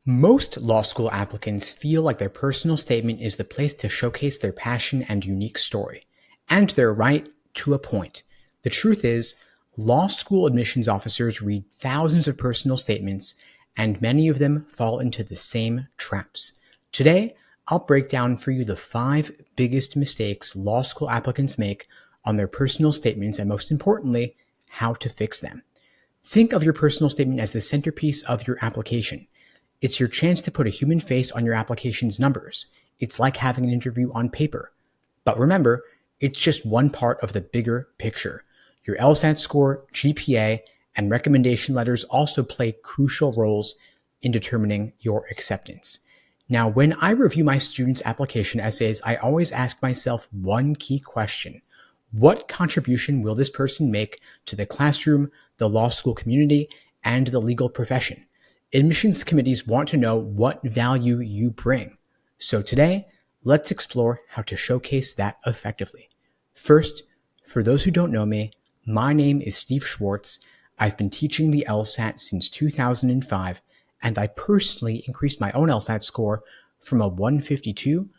Most law school applicants feel like their personal statement is the place to showcase their passion and unique story. And they're right to a point. The truth is, law school admissions officers read thousands of personal statements, and many of them fall into the same traps. Today, I'll break down for you the 5 biggest mistakes law school applicants make on their personal statements, and most importantly, how to fix them. Think of your personal statement as the centerpiece of your application. It's your chance to put a human face on your application's numbers. It's like having an interview on paper. But remember, it's just one part of the bigger picture. Your LSAT score, GPA, and recommendation letters also play crucial roles in determining your acceptance. Now, when I review my students' application essays, I always ask myself one key question. What contribution will this person make to the classroom, the law school community, and the legal profession? Admissions committees want to know what value you bring. So today, let's explore how to showcase that effectively. First, for those who don't know me, my name is Steve Schwartz. I've been teaching the LSAT since 2005, and I personally increased my own LSAT score from a 152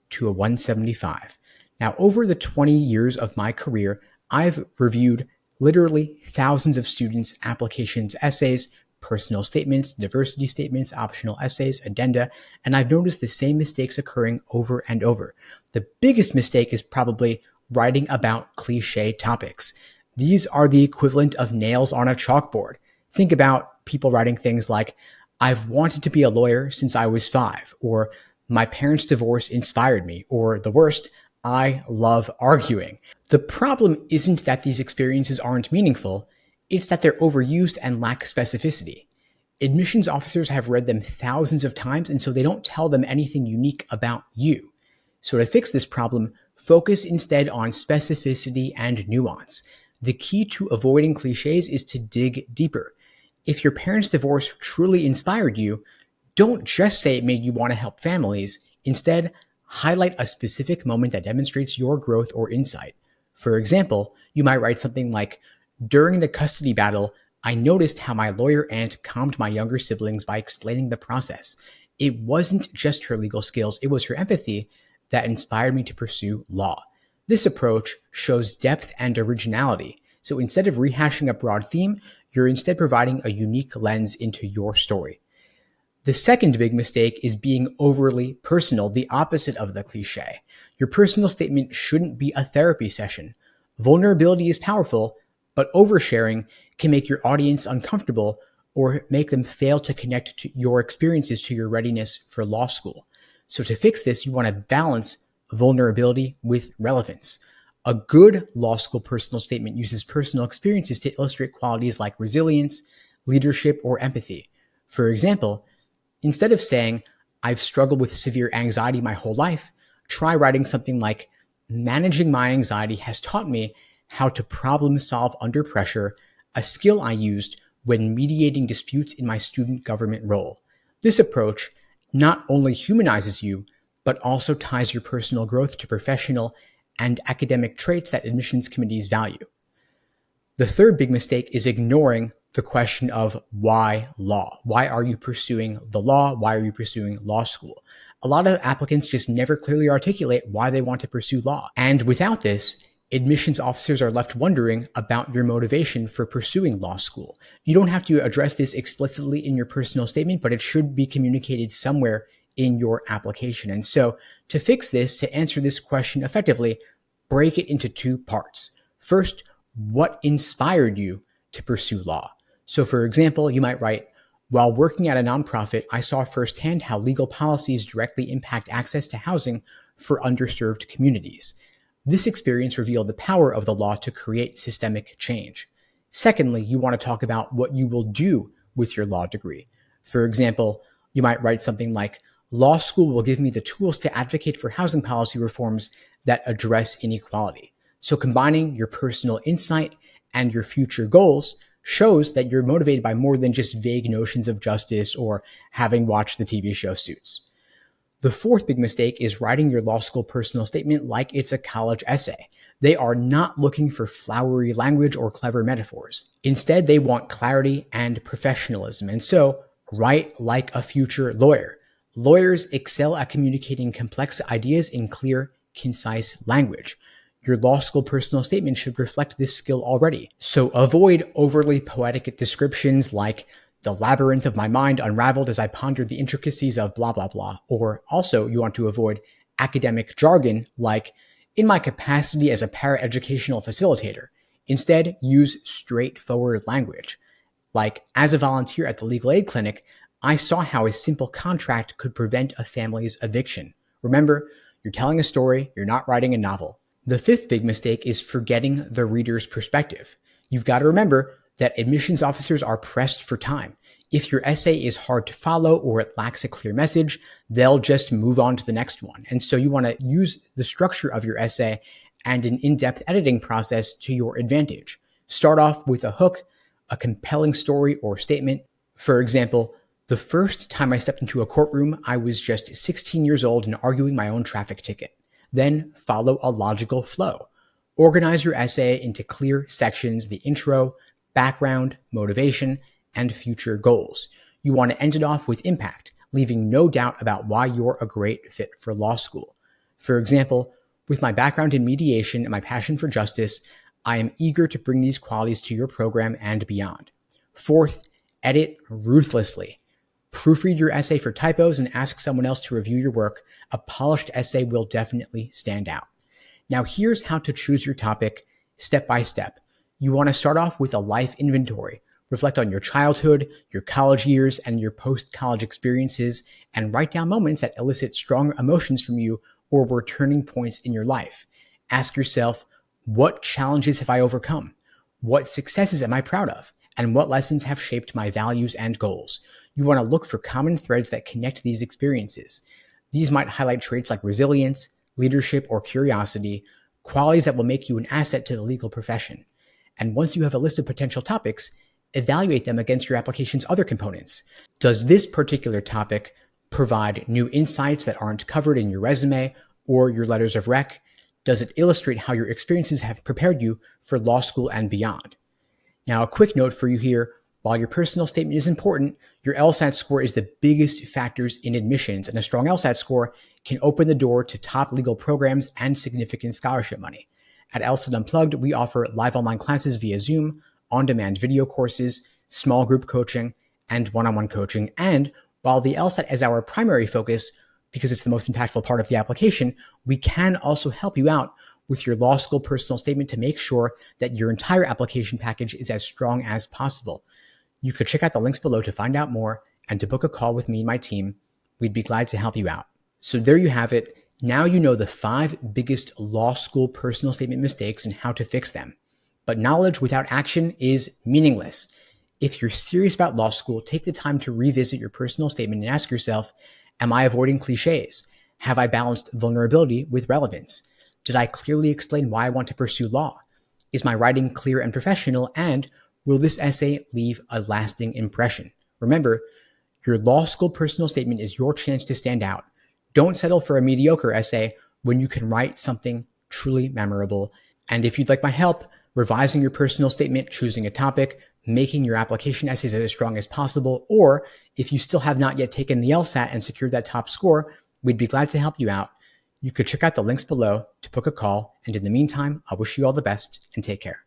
to a 175. Now, over the 20 years of my career, I've reviewed literally thousands of students' applications, essays, personal statements, diversity statements, optional essays, addenda, and I've noticed the same mistakes occurring over and over. The biggest mistake is probably writing about cliche topics. These are the equivalent of nails on a chalkboard. Think about people writing things like, I've wanted to be a lawyer since I was 5, or my parents' divorce inspired me, or the worst, I love arguing. The problem isn't that these experiences aren't meaningful, it's that they're overused and lack specificity. Admissions officers have read them thousands of times, and so they don't tell them anything unique about you. So to fix this problem, focus instead on specificity and nuance. The key to avoiding cliches is to dig deeper. If your parents' divorce truly inspired you, don't just say it made you want to help families. Instead, highlight a specific moment that demonstrates your growth or insight. For example, you might write something like, during the custody battle, I noticed how my lawyer aunt calmed my younger siblings by explaining the process. It wasn't just her legal skills, it was her empathy that inspired me to pursue law. This approach shows depth and originality. So instead of rehashing a broad theme, you're instead providing a unique lens into your story. The second big mistake is being overly personal, the opposite of the cliche. Your personal statement shouldn't be a therapy session. Vulnerability is powerful, but oversharing can make your audience uncomfortable or make them fail to connect to your experiences to your readiness for law school. So to fix this, you want to balance vulnerability with relevance. A good law school personal statement uses personal experiences to illustrate qualities like resilience, leadership, or empathy. For example, instead of saying, I've struggled with severe anxiety my whole life, try writing something like, managing my anxiety has taught me how to problem solve under pressure, a skill I used when mediating disputes in my student government role. This approach not only humanizes you, but also ties your personal growth to professional and academic traits that admissions committees value. The third big mistake is ignoring the question of why law? Why are you pursuing the law? Why are you pursuing law school? A lot of applicants just never clearly articulate why they want to pursue law. And without this, admissions officers are left wondering about your motivation for pursuing law school. You don't have to address this explicitly in your personal statement, but it should be communicated somewhere in your application. And so to fix this, to answer this question effectively, break it into 2 parts. First, what inspired you to pursue law? So for example, you might write, while working at a nonprofit, I saw firsthand how legal policies directly impact access to housing for underserved communities. This experience revealed the power of the law to create systemic change. Secondly, you want to talk about what you will do with your law degree. For example, you might write something like, law school will give me the tools to advocate for housing policy reforms that address inequality. So combining your personal insight and your future goals shows that you're motivated by more than just vague notions of justice or having watched the TV show Suits. The fourth big mistake is writing your law school personal statement like it's a college essay. They are not looking for flowery language or clever metaphors. Instead, they want clarity and professionalism. And so Write like a future lawyer. Lawyers excel at communicating complex ideas in clear, concise language. Your law school personal statement should reflect this skill already. So avoid overly poetic descriptions like the labyrinth of my mind unraveled as I pondered the intricacies of blah, blah, blah. Or also you want to avoid academic jargon like in my capacity as a paraeducational facilitator. Instead, use straightforward language. Like, as a volunteer at the legal aid clinic, I saw how a simple contract could prevent a family's eviction. Remember, you're telling a story, you're not writing a novel. The fifth big mistake is forgetting the reader's perspective. You've got to remember that admissions officers are pressed for time. If your essay is hard to follow or it lacks a clear message, they'll just move on to the next one. And so you want to use the structure of your essay and an in-depth editing process to your advantage. Start off with a hook, a compelling story or statement. For example, the first time I stepped into a courtroom, I was just 16 years old and arguing my own traffic ticket. Then follow a logical flow. Organize your essay into clear sections, the intro, background, motivation, and future goals. You want to end it off with impact, leaving no doubt about why you're a great fit for law school. For example, with my background in mediation and my passion for justice, I am eager to bring these qualities to your program and beyond. Fourth, edit ruthlessly. Proofread your essay for typos and ask someone else to review your work. A polished essay will definitely stand out. Now here's how to choose your topic step by step. You want to start off with a life inventory. Reflect on your childhood, your college years, and your post-college experiences, and write down moments that elicit strong emotions from you or were turning points in your life. Ask yourself, what challenges have I overcome? What successes am I proud of? And what lessons have shaped my values and goals? You want to look for common threads that connect these experiences. These might highlight traits like resilience, leadership, or curiosity, qualities that will make you an asset to the legal profession. And once you have a list of potential topics, evaluate them against your application's other components. Does this particular topic provide new insights that aren't covered in your resume or your letters of rec? Does it illustrate how your experiences have prepared you for law school and beyond? Now, a quick note for you here. While your personal statement is important, your LSAT score is the biggest factors in admissions, and a strong LSAT score can open the door to top legal programs and significant scholarship money. At LSAT Unplugged, we offer live online classes via Zoom, on-demand video courses, small group coaching, and one-on-one coaching. And while the LSAT is our primary focus, because it's the most impactful part of the application, we can also help you out with your law school personal statement to make sure that your entire application package is as strong as possible. You could check out the links below to find out more and to book a call with me and my team. We'd be glad to help you out. So there you have it. Now you know the 5 biggest law school personal statement mistakes and how to fix them. But knowledge without action is meaningless. If you're serious about law school, take the time to revisit your personal statement and ask yourself, am I avoiding cliches? Have I balanced vulnerability with relevance? Did I clearly explain why I want to pursue law? Is my writing clear and professional? And will this essay leave a lasting impression? Remember, your law school personal statement is your chance to stand out. Don't settle for a mediocre essay when you can write something truly memorable. And if you'd like my help revising your personal statement, choosing a topic, making your application essays as strong as possible, or if you still have not yet taken the LSAT and secured that top score, we'd be glad to help you out. You could check out the links below to book a call. And in the meantime, I wish you all the best and take care.